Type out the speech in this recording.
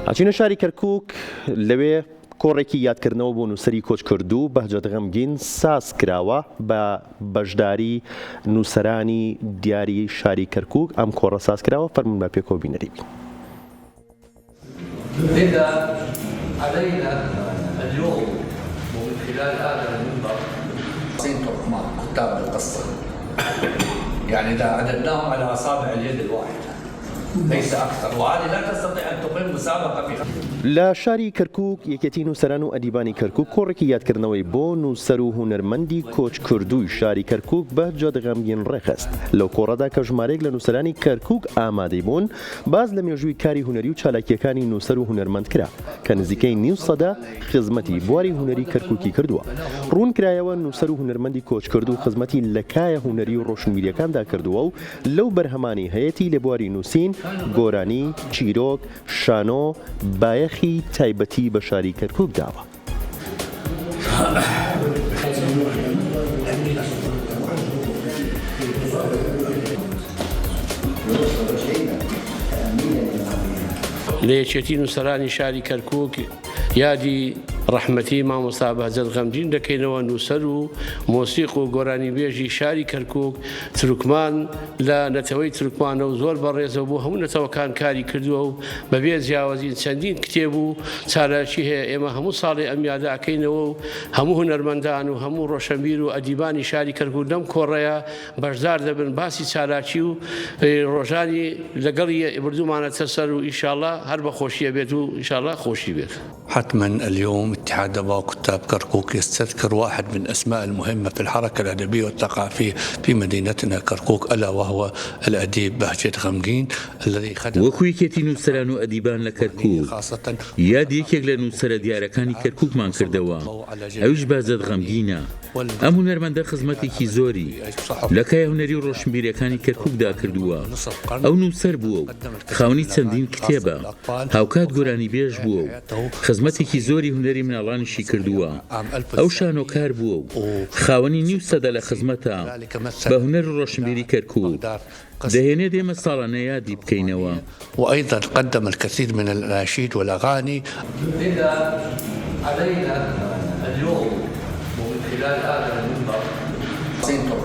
ئەچینە شاری کەرکووک لەوێ کۆڕێکی یادکردنەوە بۆ نووسەری کۆچکردوو بەهجەت غەمگین ساز کراوە بە بەشداری نووسەرانی دیاری شاری کەرکووک. ئەم کۆڕە ساز کراوە فەرمون بە پێکەوە بینەری بین. علينا اليوم ومن خلال هذا المنبر تركمان كتاب القصة، يعني إذا عددناهم على أصابع اليد الواحدة ليس أكثر، وهذه لا تستطيع أن تقيم مسابقة في لە شاری کەرکووک یەکێتی نووسەران و ئەدیبانی کەرکووک کۆڕێکی یادکردنەوەی بۆ نووسەر و هونەرمەندی کۆچکردووی شاری کەرکووک بەهجەت غەمگین ڕێخست. لەو کۆڕەدا کە ژمارەیەک لە نووسەرانی کەرکووک ئامادەی بوون باز لە مێژووی کاری هونەری و چالاکیەکانی نووسەر و هونەرمەند کرا کە نزیکەی نیو سەدا خزمەتی بواری هونەری کەرکووکی کردووە. ڕوون کرایەوە نووسەر و هونەرمەندی کۆچکردو خزمەتی لە کایە هونەری و ڕۆشنبیریەکاندا کردووە و لەو بەرهەمانی هەیەی لە بواری نووسین، گۆرانی، چیرۆک، شانۆ، بایەخی تایبەتی بە شاری کەرکووک داوە. لە یەکێتی نووسەرانی شاری کەرکووک یادی ڕەحمەتی مامۆستا بەهجەت غەمگین دەکەینەوە، نووسەر و مۆسیق و گۆرانی بێژی شاری کەرکووک تورکمان لە نەتەوەی تورکمانە و زۆر بەڕێزە بۆ هەموو نەتەوەکان کاری کردووە و بەبێ جیاوازی چەندین کتێب و چالاکی هەیە. ئێمە هەموو ساڵی ئەم یادە ئەکەینەوە و هەموو هونەرمەندان و هەموو ڕۆشنبیر و ئەدیبانی شاری کەرکووک لەم کۆڕەیە بەشدار دەبن، باسی چالاکی و ڕۆژانی لەگەڵی بردومانەتە سەر و ئینشاءالله هەر بە خۆشیە بێت و ئینشاءالله خۆشی بێت. حتما اليوم اتحاد أباء كتاب كركوك يستذكر واحد من الأسماء المهمة في الحركة الأدبية والثقافية في مدينتنا كركوك، ألا وهو الأديب بهجت غەمگین الذي خدم وەکویەتی نووسەران و ئەدیبان لە کەرکووک یاد یەکێک لە نووسەرە دیارەکانی کەرکووکمان کردەوە، ئەویش بەهجەت غەمگینە. ئەم هونەرمەندە خزمەتێکی زۆری لە کای هونەری و ڕۆشنبیریەکانی کەرکووکدا کردووە. ئەو نووسەر بووە و خاوەنی چەندین کتێبە، هاوکات گۆرانی بێژ بووە و خزمەتێکی زۆری هونەری مناڵانیشی کردووە. ئەو شانۆکار بووە و خاوەنی نیو سەدە لە خزمەتە بە هونەر و ڕۆشنبیری کەرکووک. دەهێنێت ئێمە ساڵانە یادی بکەینەوە. وأيضا قدم الكثير من الأناشيد والأغاني. إذا علينا اليوم ومن خلال هذا